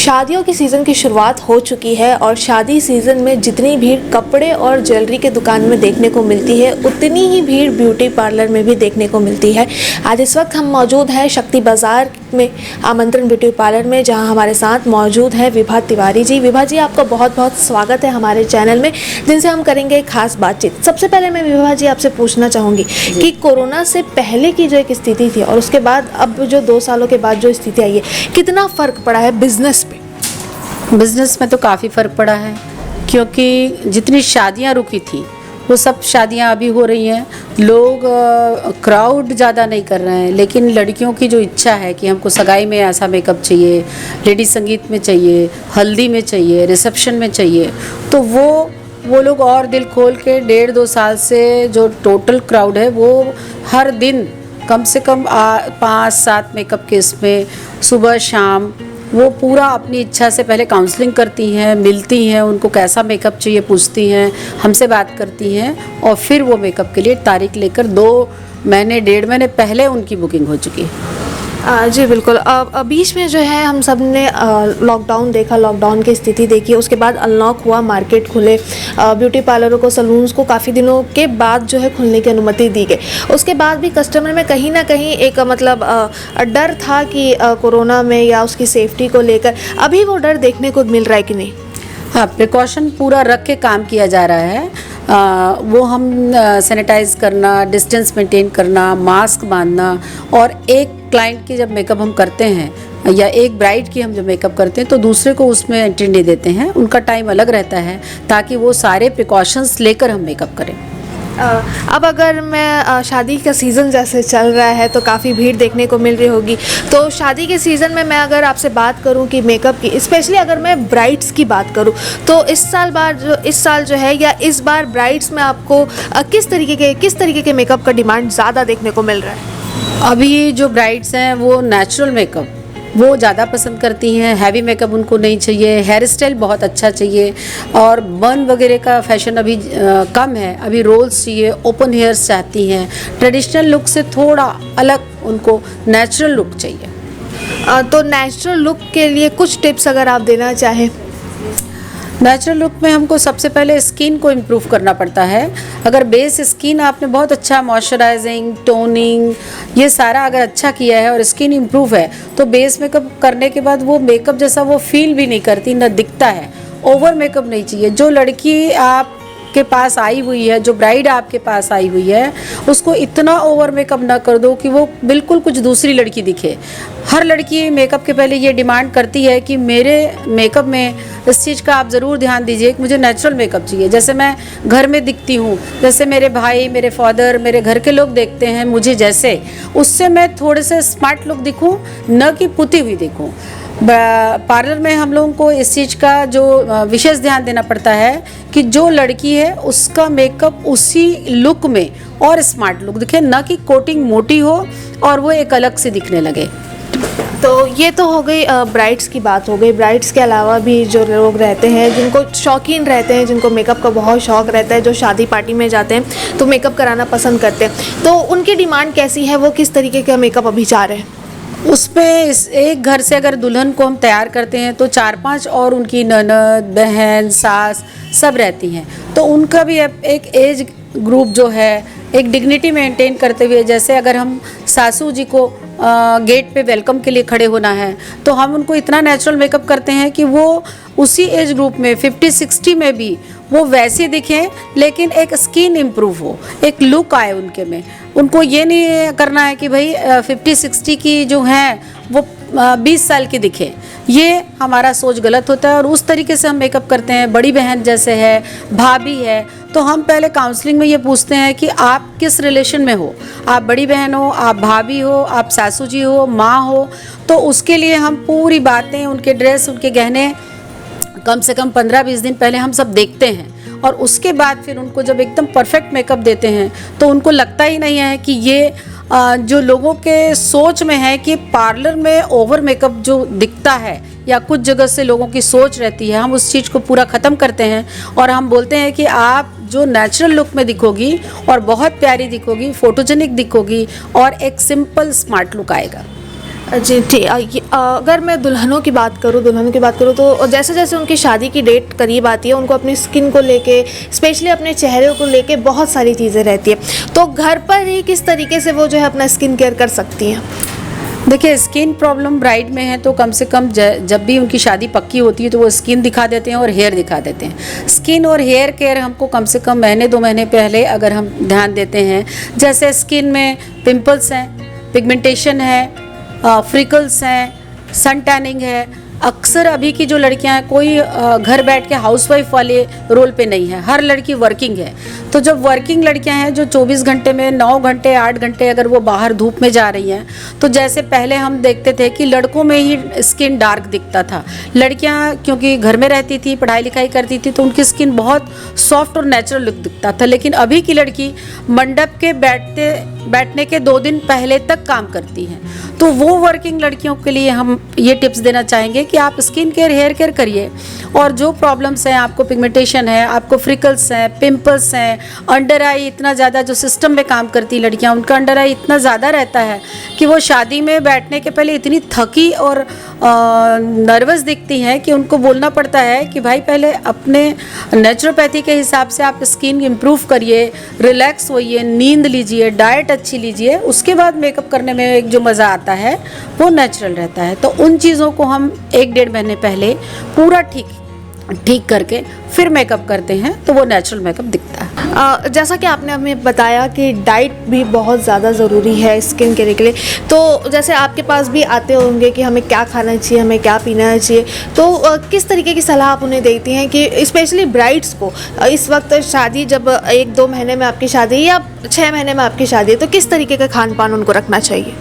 शादियों की सीज़न की शुरुआत हो चुकी है और शादी सीज़न में जितनी भीड़ कपड़े और ज्वेलरी के दुकान में देखने को मिलती है उतनी ही भीड़ ब्यूटी पार्लर में भी देखने को मिलती है। आज इस वक्त हम मौजूद हैं शक्ति बाज़ार में आमंत्रण ब्यूटी पार्लर में, जहां हमारे साथ मौजूद है विभा तिवारी जी। विभा जी, आपका बहुत बहुत स्वागत है हमारे चैनल में, जिनसे हम करेंगे एक खास बातचीत। सबसे पहले मैं विभा जी आपसे पूछना चाहूँगी कि कोरोना से पहले की जो एक स्थिति थी और उसके बाद अब जो 2 सालों के बाद जो स्थिति आई है, कितना फ़र्क पड़ा है बिजनेस पे? बिज़नेस में तो काफ़ी फ़र्क पड़ा है, क्योंकि जितनी शादियां रुकी थी वो सब शादियां अभी हो रही हैं। लोग क्राउड ज़्यादा नहीं कर रहे हैं, लेकिन लड़कियों की जो इच्छा है कि हमको सगाई में ऐसा मेकअप चाहिए, लेडी संगीत में चाहिए, हल्दी में चाहिए, रिसेप्शन में चाहिए, तो वो लोग और दिल खोल के 1.5-2 साल से जो टोटल क्राउड है वो हर दिन कम से कम 5-7 मेकअप के इसमें सुबह शाम वो पूरा अपनी इच्छा से पहले काउंसलिंग करती हैं, मिलती हैं, उनको कैसा मेकअप चाहिए पूछती हैं, हमसे बात करती हैं और फिर वो मेकअप के लिए तारीख लेकर 2 महीने 1.5 महीने पहले उनकी बुकिंग हो चुकी है। जी बिल्कुल। बीच में जो है हम सब ने लॉकडाउन देखा, लॉकडाउन की स्थिति देखी, उसके बाद अनलॉक हुआ, मार्केट खुले, ब्यूटी पार्लरों को, सलून्स को काफ़ी दिनों के बाद जो है खुलने की अनुमति दी गई। उसके बाद भी कस्टमर में कहीं ना कहीं एक मतलब डर था कि कोरोना में या उसकी सेफ्टी को लेकर। अभी वो डर देखने को मिल रहा है कि नहीं? हाँ, प्रिकॉशन पूरा रख के काम किया जा रहा है। वो हम सैनिटाइज करना, डिस्टेंस मेंटेन करना, मास्क बांधना, और एक क्लाइंट की जब मेकअप हम करते हैं या एक ब्राइड की हम जब मेकअप करते हैं तो दूसरे को उसमें एंट्री नहीं देते हैं। उनका टाइम अलग रहता है ताकि वो सारे प्रिकॉशंस लेकर हम मेकअप करें। अब अगर मैं शादी का सीज़न जैसे चल रहा है तो काफ़ी भीड़ देखने को मिल रही होगी, तो शादी के सीज़न में मैं अगर आपसे बात करूं कि मेकअप की, स्पेशली अगर मैं ब्राइड्स की बात करूं, तो इस साल जो है या इस बार ब्राइड्स में आपको किस तरीके के मेकअप का डिमांड ज़्यादा देखने को मिल रहा है? अभी जो ब्राइड्स हैं वो नेचुरल मेकअप वो ज़्यादा पसंद करती हैं, हैवी मेकअप उनको नहीं चाहिए, हेयर स्टाइल बहुत अच्छा चाहिए, और बन वगैरह का फैशन अभी कम है, अभी रोल्स चाहिए, ओपन हेयर्स चाहती हैं, ट्रेडिशनल लुक से थोड़ा अलग उनको नेचुरल लुक चाहिए। तो नेचुरल लुक के लिए कुछ टिप्स अगर आप देना चाहें? नेचुरल लुक में हमको सबसे पहले स्किन को इम्प्रूव करना पड़ता है। अगर बेस स्किन आपने बहुत अच्छा मॉइस्चराइजिंग, टोनिंग, ये सारा अगर अच्छा किया है और स्किन इम्प्रूव है तो बेस मेकअप करने के बाद वो मेकअप जैसा वो फील भी नहीं करती, ना दिखता है। ओवर मेकअप नहीं चाहिए। जो लड़की आपके पास आई हुई है, जो ब्राइड आपके पास आई हुई है, उसको इतना ओवर मेकअप ना कर दो कि वो बिल्कुल कुछ दूसरी लड़की दिखे। हर लड़की मेकअप के पहले ये डिमांड करती है कि मेरे मेकअप में इस चीज़ का आप ज़रूर ध्यान दीजिए कि मुझे नेचुरल मेकअप चाहिए, जैसे मैं घर में दिखती हूँ, जैसे मेरे भाई, मेरे फादर, मेरे घर के लोग देखते हैं मुझे, जैसे उससे मैं थोड़े से स्मार्ट लुक दिखूँ, न कि पुती हुई दिखूँ। पार्लर में हम लोगों को इस चीज़ का जो विशेष ध्यान देना पड़ता है कि जो लड़की है उसका मेकअप उसी लुक में और स्मार्ट लुक दिखे, न कि कोटिंग मोटी हो और वो एक अलग से दिखने लगे। तो ये तो हो गई ब्राइड्स की बात हो गई। ब्राइड्स के अलावा भी जो लोग रहते हैं, जिनको शौकीन रहते हैं, जिनको मेकअप का बहुत शौक़ रहता है, जो शादी पार्टी में जाते हैं तो मेकअप कराना पसंद करते हैं, तो उनकी डिमांड कैसी है? वो किस तरीके का मेकअप अभी चाह रहे हैं? उसमें एक घर से अगर दुल्हन को हम तैयार करते हैं तो 4-5 और उनकी ननद, बहन, सास सब रहती हैं, तो उनका भी एक एज ग्रुप जो है, एक डिग्निटी मेंटेन करते हुए, जैसे अगर हम सासू जी को गेट पे वेलकम के लिए खड़े होना है तो हम उनको इतना नेचुरल मेकअप करते हैं कि वो उसी एज ग्रुप में 50-60 में भी वो वैसे दिखें, लेकिन एक स्किन इम्प्रूव हो, एक लुक आए उनके में। उनको ये नहीं करना है कि भाई 50-60 की जो हैं वो 20 साल की दिखे। ये हमारा सोच गलत होता है और उस तरीके से हम मेकअप करते हैं। बड़ी बहन जैसे है, भाभी है, तो हम पहले काउंसलिंग में ये पूछते हैं कि आप किस रिलेशन में हो, आप बड़ी बहन हो, आप भाभी हो, आप सासू जी हो, माँ हो, तो उसके लिए हम पूरी बातें, उनके ड्रेस, उनके गहने कम से कम 15-20 दिन पहले हम सब देखते हैं, और उसके बाद फिर उनको जब एकदम परफेक्ट मेकअप देते हैं तो उनको लगता ही नहीं है कि ये जो लोगों के सोच में है कि पार्लर में ओवर मेकअप जो दिखता है या कुछ जगह से लोगों की सोच रहती है, हम उस चीज़ को पूरा ख़त्म करते हैं और हम बोलते हैं कि आप जो नेचुरल लुक में दिखोगी और बहुत प्यारी दिखोगी, फोटोजेनिक दिखोगी और एक सिंपल स्मार्ट लुक आएगा। जी ठीक। अगर मैं दुल्हनों की बात करूँ तो जैसे जैसे उनकी शादी की डेट करीब आती है, उनको अपनी स्किन को लेके, स्पेशली अपने चेहरे को लेके बहुत सारी चीज़ें रहती है। तो घर पर ही किस तरीके से वो जो है अपना स्किन केयर कर सकती हैं? देखिए, स्किन प्रॉब्लम ब्राइड में है तो कम से कम जब भी उनकी शादी पक्की होती है तो वो स्किन दिखा देते हैं और हेयर दिखा देते हैं। स्किन और हेयर केयर हमको कम से कम महीने 2 महीने पहले अगर हम ध्यान देते हैं, जैसे स्किन में पिंपल्स हैं, पिगमेंटेशन है, फ्रिकल्स हैं, सन टैनिंग है। अक्सर अभी की जो लड़कियां हैं, कोई घर बैठ के हाउसवाइफ वाले रोल पे नहीं है, हर लड़की वर्किंग है। तो जब वर्किंग लड़कियां हैं जो 24 घंटे में 9 घंटे 8 घंटे अगर वो बाहर धूप में जा रही हैं, तो जैसे पहले हम देखते थे कि लड़कों में ही स्किन डार्क दिखता था। लड़कियां क्योंकि घर में रहती थी, पढ़ाई लिखाई करती थी, तो उनकी स्किन बहुत सॉफ्ट और नेचुरल लुक दिखता था। लेकिन अभी की लड़की मंडप के बैठने के 2 दिन पहले तक काम करती हैं। तो वो वर्किंग लड़कियों के लिए हम ये टिप्स देना चाहेंगे कि आप स्किन केयर, हेयर केयर करिए। और जो प्रॉब्लम्स हैं, आपको पिगमेंटेशन है, आपको फ्रिकल्स हैं, पिंपल्स हैं, अंडर आई इतना ज़्यादा, जो सिस्टम में काम करती लड़कियां, उनका अंडर आई इतना ज़्यादा रहता है कि वो शादी में बैठने के पहले इतनी थकी और नर्वस दिखती हैं कि उनको बोलना पड़ता है कि भाई पहले अपने नेचुरोपैथी के हिसाब से आप स्किन इम्प्रूव करिए, रिलैक्स होइए, नींद लीजिए, डाइट अच्छी लीजिए, उसके बाद मेकअप करने में एक जो मज़ा आता है वो नेचुरल रहता है। तो उन चीज़ों को हम 1-1.5 महीने पहले पूरा ठीक करके फिर मेकअप करते हैं तो वो नेचुरल मेकअप दिखता है। जैसा कि आपने हमें बताया कि डाइट भी बहुत ज़्यादा ज़रूरी है स्किन केयर के लिए, तो जैसे आपके पास भी आते होंगे कि हमें क्या खाना चाहिए, हमें क्या पीना चाहिए, तो किस तरीके की सलाह आप उन्हें देती हैं कि स्पेशली ब्राइड्स को इस वक्त शादी, जब 1-2 महीने में आपकी शादी या 6 महीने में आपकी शादी है, तो किस तरीके का खान पान उनको रखना चाहिए?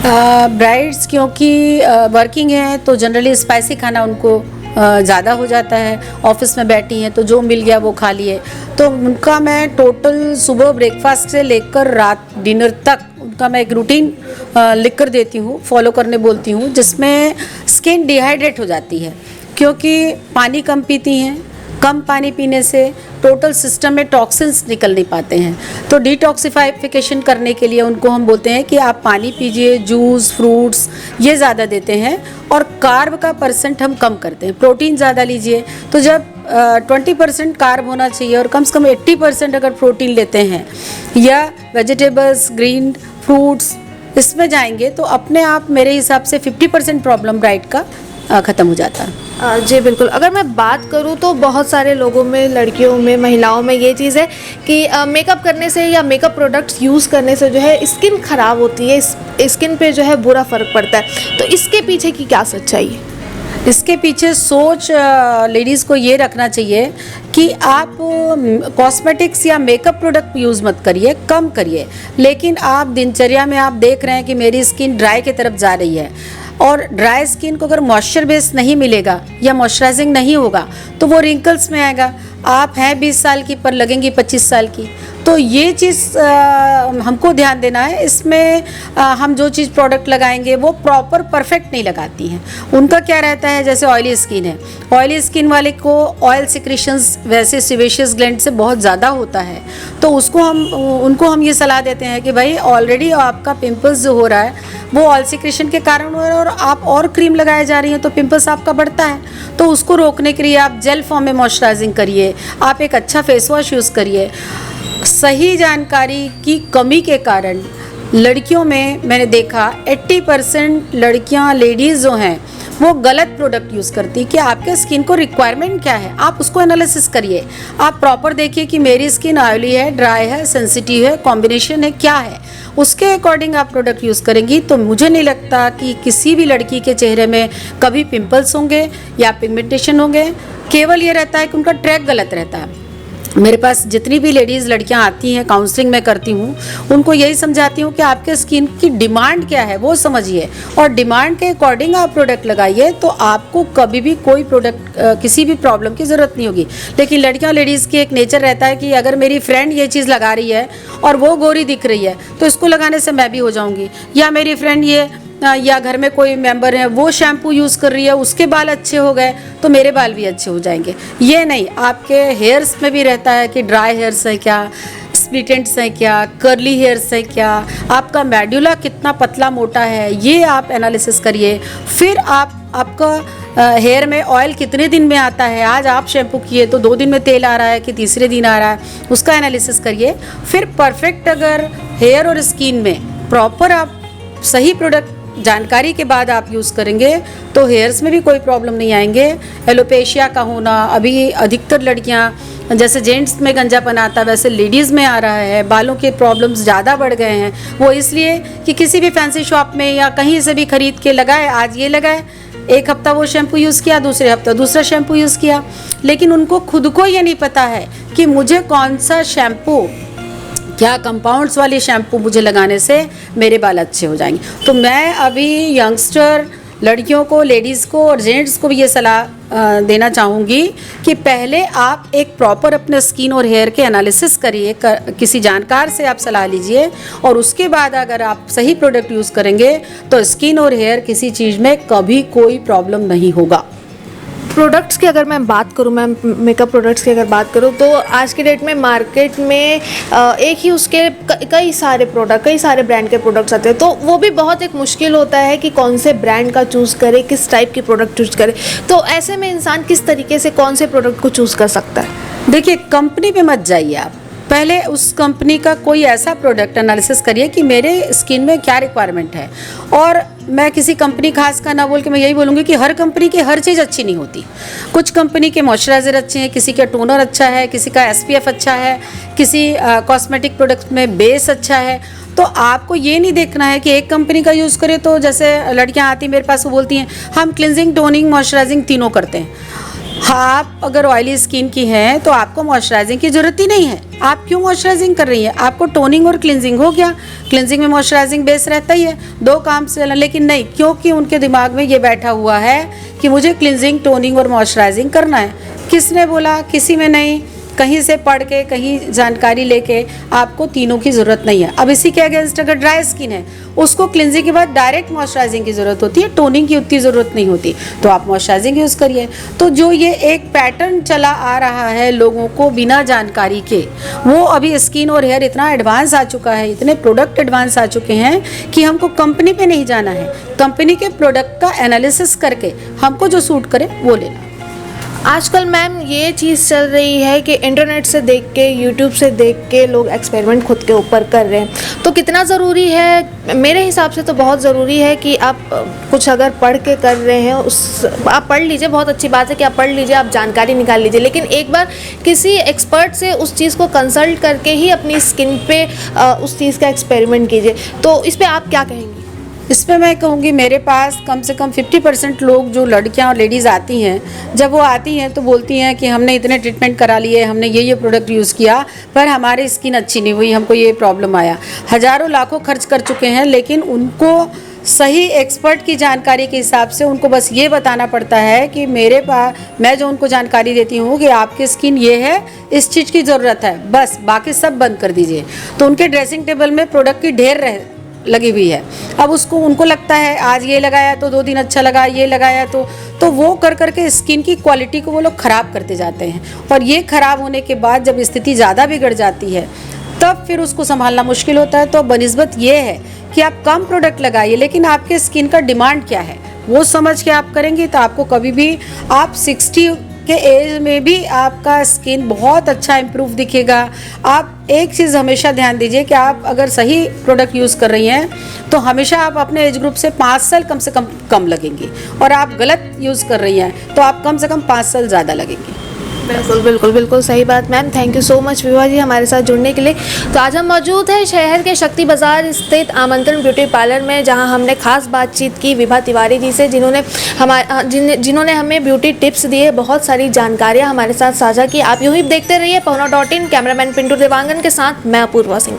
ब्राइड्स क्योंकि वर्किंग हैं तो जनरली स्पाइसी खाना उनको ज़्यादा हो जाता है। ऑफिस में बैठी हैं तो जो मिल गया वो खा लिए। तो उनका मैं टोटल सुबह ब्रेकफास्ट से लेकर रात डिनर तक उनका मैं एक रूटीन लिख कर देती हूँ, फॉलो करने बोलती हूँ, जिसमें स्किन डिहाइड्रेट हो जाती है क्योंकि पानी कम पीती हैं। कम पानी पीने से टोटल सिस्टम में टॉक्सिन्स निकल नहीं पाते हैं। तो डिटॉक्सिफिकेशन करने के लिए उनको हम बोलते हैं कि आप पानी पीजिए, जूस, फ्रूट्स ये ज़्यादा देते हैं और कार्ब का परसेंट हम कम करते हैं, प्रोटीन ज़्यादा लीजिए। तो जब 20% कार्ब होना चाहिए और कम से कम 80% अगर प्रोटीन लेते हैं या वेजिटेबल्स, ग्रीन फ्रूट्स इसमें जाएंगे तो अपने आप मेरे हिसाब से 50% प्रॉब्लम ब्राइड का ख़त्म हो जाता है। जी बिल्कुल। अगर मैं बात करूँ तो बहुत सारे लोगों में, लड़कियों में, महिलाओं में ये चीज़ है कि मेकअप करने से या मेकअप प्रोडक्ट्स यूज़ करने से जो है स्किन ख़राब होती है, स्किन पे जो है बुरा फ़र्क पड़ता है। तो इसके पीछे की क्या सच्चाई है? इसके पीछे सोच लेडीज़ को ये रखना चाहिए कि आप कॉस्मेटिक्स या मेकअप प्रोडक्ट यूज़ मत करिए, कम करिए। लेकिन आप दिनचर्या में आप देख रहे हैं कि मेरी स्किन ड्राई की तरफ जा रही है और ड्राई स्किन को अगर मॉइस्चर बेस नहीं मिलेगा या मॉइस्चराइजिंग नहीं होगा तो वो रिंकल्स में आएगा। आप हैं 20 साल की पर लगेंगी 25 साल की। तो ये चीज़ हमको ध्यान देना है। इसमें हम जो चीज़ प्रोडक्ट लगाएंगे वो प्रॉपर परफेक्ट नहीं लगाती हैं। उनका क्या रहता है, जैसे ऑयली स्किन है, ऑयली स्किन वाले को ऑयल सिक्रीशंस वैसे सेबेशियस ग्लैंड से बहुत ज़्यादा होता है। तो उनको हम ये सलाह देते हैं कि भाई ऑलरेडी आपका पिंपल्स जो हो रहा है वो ऑयल सिक्रीशन के कारण हो रहा है और आप और क्रीम लगाए जा रही हैं तो पिंपल्स आपका बढ़ता है। तो उसको रोकने के लिए आप जेल फॉर्म में मॉइस्चराइजिंग करिए, आप एक अच्छा फेस वॉश यूज़ करिए। सही जानकारी की कमी के कारण लड़कियों में मैंने देखा 80% लड़कियां, लेडीज़ जो हैं वो गलत प्रोडक्ट यूज़ करती कि आपके स्किन को रिक्वायरमेंट क्या है, आप उसको एनालिसिस करिए। आप प्रॉपर देखिए कि मेरी स्किन ऑयली है, ड्राई है, सेंसिटिव है, कॉम्बिनेशन है, क्या है, उसके अकॉर्डिंग आप प्रोडक्ट यूज़ करेंगी तो मुझे नहीं लगता कि किसी भी लड़की के चेहरे में कभी पिंपल्स होंगे या पिगमेंटेशन होंगे। केवल ये रहता है कि उनका ट्रैक गलत रहता है। मेरे पास जितनी भी लेडीज़ लड़कियां आती हैं, काउंसलिंग में करती हूँ, उनको यही समझाती हूँ कि आपके स्किन की डिमांड क्या है वो समझिए और डिमांड के अकॉर्डिंग आप प्रोडक्ट लगाइए तो आपको कभी भी कोई प्रोडक्ट किसी भी प्रॉब्लम की ज़रूरत नहीं होगी। लेकिन लड़कियां, लेडीज़ की एक नेचर रहता है कि अगर मेरी फ्रेंड ये चीज़ लगा रही है और वो गोरी दिख रही है तो इसको लगाने से मैं भी हो जाऊँगी, या मेरी फ्रेंड ये या घर में कोई मेंबर है वो शैम्पू यूज़ कर रही है, उसके बाल अच्छे हो गए तो मेरे बाल भी अच्छे हो जाएंगे। ये नहीं, आपके हेयर्स में भी रहता है कि ड्राई हेयर्स है क्या, स्प्लिटेंट्स हैं क्या, कर्ली हेयर्स हैं क्या, आपका मेडुला कितना पतला मोटा है, ये आप एनालिसिस करिए। फिर आपका हेयर में ऑयल कितने दिन में आता है, आज आप शैम्पू किए तो 2 दिन में तेल आ रहा है कि तीसरे दिन आ रहा है, उसका एनालिसिस करिए। फिर परफेक्ट अगर हेयर और स्किन में प्रॉपर आप सही प्रोडक्ट जानकारी के बाद आप यूज़ करेंगे तो हेयर्स में भी कोई प्रॉब्लम नहीं आएंगे। एलोपेशिया का होना, अभी अधिकतर लड़कियां, जैसे जेंट्स में गंजापन आता वैसे लेडीज़ में आ रहा है, बालों के प्रॉब्लम्स ज़्यादा बढ़ गए हैं। वो इसलिए कि किसी भी फैंसी शॉप में या कहीं से भी खरीद के लगाए, आज ये लगाए, एक हफ्ता वो शैम्पू यूज़ किया, दूसरे हफ्ता दूसरा शैम्पू यूज़ किया, लेकिन उनको खुद को ये नहीं पता है कि मुझे कौन सा शैम्पू, क्या कंपाउंड्स वाली शैम्पू मुझे लगाने से मेरे बाल अच्छे हो जाएंगे। तो मैं अभी यंगस्टर लड़कियों को, लेडीज़ को और जेंट्स को भी ये सलाह देना चाहूँगी कि पहले आप एक प्रॉपर अपने स्किन और हेयर के एनालिसिस करिए, किसी जानकार से आप सलाह लीजिए, और उसके बाद अगर आप सही प्रोडक्ट यूज़ करेंगे तो स्किन और हेयर किसी चीज़ में कभी कोई प्रॉब्लम नहीं होगा। प्रोडक्ट्स की अगर मैं बात करूँ, मैम मेकअप प्रोडक्ट्स की अगर बात करूँ तो आज की डेट में मार्केट में एक ही उसके कई सारे प्रोडक्ट, कई सारे ब्रांड के प्रोडक्ट्स आते हैं, तो वो भी बहुत एक मुश्किल होता है कि कौन से ब्रांड का चूज़ करे, किस टाइप की प्रोडक्ट चूज़ करे। तो ऐसे में इंसान किस तरीके से कौन से प्रोडक्ट को चूज़ कर सकता है? देखिए, कंपनी पे मत जाइए आप, पहले उस कंपनी का कोई ऐसा प्रोडक्ट एनालिसिस करिए कि मेरे स्किन में क्या रिक्वायरमेंट है। और मैं किसी कंपनी खास का ना बोल के मैं यही बोलूँगी कि हर कंपनी की हर चीज़ अच्छी नहीं होती। कुछ कंपनी के मॉइस्चराइज़र अच्छे हैं, किसी का टोनर अच्छा है, किसी का SPF अच्छा है, किसी कॉस्मेटिक प्रोडक्ट में बेस अच्छा है। तो आपको ये नहीं देखना है कि एक कंपनी का यूज़ करें। तो जैसे लड़कियाँ आती मेरे पास, वो बोलती हैं हम क्लिनजिंग, टोनिंग, मॉइस्चराइजिंग तीनों करते हैं। आप अगर ऑयली स्किन की हैं तो आपको मॉइस्चराइजिंग की ज़रूरत ही नहीं है। आप क्यों मॉइस्चराइजिंग कर रही हैं? आपको टोनिंग और क्लिनजिंग हो गया, क्लिनजिंग में मॉइस्चराइजिंग बेस रहता ही है, 2 काम से। लेकिन नहीं, क्योंकि उनके दिमाग में ये बैठा हुआ है कि मुझे क्लिनजिंग, टोनिंग और मॉइस्चराइजिंग करना है। किसने बोला? किसी में नहीं, कहीं से पढ़ के, कहीं जानकारी लेके आपको तीनों की ज़रूरत नहीं है। अब इसी के अगेंस्ट अगर ड्राई स्किन है, उसको क्लिनजिंग के बाद डायरेक्ट मॉइस्चराइजिंग की ज़रूरत होती है, टोनिंग की उतनी ज़रूरत नहीं होती, तो आप मॉइस्चराइजिंग यूज़ करिए। तो जो ये एक पैटर्न चला आ रहा है लोगों को बिना जानकारी के, वो अभी स्किन और हेयर इतना एडवांस आ चुका है, इतने प्रोडक्ट एडवांस आ चुके हैं कि हमको कंपनी पे नहीं जाना है, कंपनी के प्रोडक्ट का एनालिसिस करके हमको जो सूट करे वो लेना। आजकल मैम ये चीज़ चल रही है कि इंटरनेट से देख के, यूट्यूब से देख के लोग एक्सपेरिमेंट खुद के ऊपर कर रहे हैं। तो कितना ज़रूरी है? मेरे हिसाब से तो बहुत ज़रूरी है कि आप कुछ अगर पढ़ के कर रहे हैं, आप पढ़ लीजिए, बहुत अच्छी बात है कि आप पढ़ लीजिए, आप जानकारी निकाल लीजिए, लेकिन एक बार किसी एक्सपर्ट से उस चीज़ को कंसल्ट करके ही अपनी स्किन पे उस चीज़ का एक्सपेरिमेंट कीजिए। तो इस पर आप क्या कहेंगी? इस पर मैं कहूँगी, मेरे पास कम से कम 50% लोग, जो लड़कियां और लेडीज़ आती हैं, जब वो आती हैं तो बोलती हैं कि हमने इतने ट्रीटमेंट करा लिए, हमने ये प्रोडक्ट यूज़ किया, पर हमारी स्किन अच्छी नहीं हुई, हमको ये प्रॉब्लम आया। हज़ारों लाखों खर्च कर चुके हैं, लेकिन उनको सही एक्सपर्ट की जानकारी के हिसाब से उनको बस ये बताना पड़ता है कि मेरे पास, मैं जो उनको जानकारी देती हूँ कि आपकी स्किन ये है, इस चीज़ की ज़रूरत है, बस बाकी सब बंद कर दीजिए। तो उनके ड्रेसिंग टेबल में प्रोडक्ट की ढेर लगी हुई है। अब उनको लगता है आज ये लगाया तो 2 दिन अच्छा लगा, ये लगाया तो वो कर करके स्किन की क्वालिटी को वो लोग ख़राब करते जाते हैं। और ये ख़राब होने के बाद जब स्थिति ज़्यादा बिगड़ जाती है तब फिर उसको संभालना मुश्किल होता है। तो बनिस्बत ये है कि आप कम प्रोडक्ट लगाइए, लेकिन आपके स्किन का डिमांड क्या है वो समझ के आप करेंगे तो आपको कभी भी, आप 60 के एज में भी आपका स्किन बहुत अच्छा इम्प्रूव दिखेगा। आप एक चीज़ हमेशा ध्यान दीजिए कि आप अगर सही प्रोडक्ट यूज़ कर रही हैं तो हमेशा आप अपने एज ग्रुप से 5 साल कम से कम लगेंगी, और आप गलत यूज़ कर रही हैं तो आप कम से कम 5 साल ज़्यादा लगेंगी। बिल्कुल बिल्कुल बिल्कुल सही बात ma'am. Thank you so much Vibha ji हमारे साथ जुड़ने के लिए। तो आज हम मौजूद हैं शहर के शक्ति बाज़ार स्थित आमंत्रण ब्यूटी पार्लर में, जहां हमने खास बातचीत की विभा तिवारी जी से, जिन्होंने हमें ब्यूटी टिप्स दिए, बहुत सारी जानकारियां हमारे साथ साझा की। आप यूँ ही देखते रहिए पहुना.in। कैमरामैन पिंटू देवांगन के साथ मैं अपूर्वा सिंह।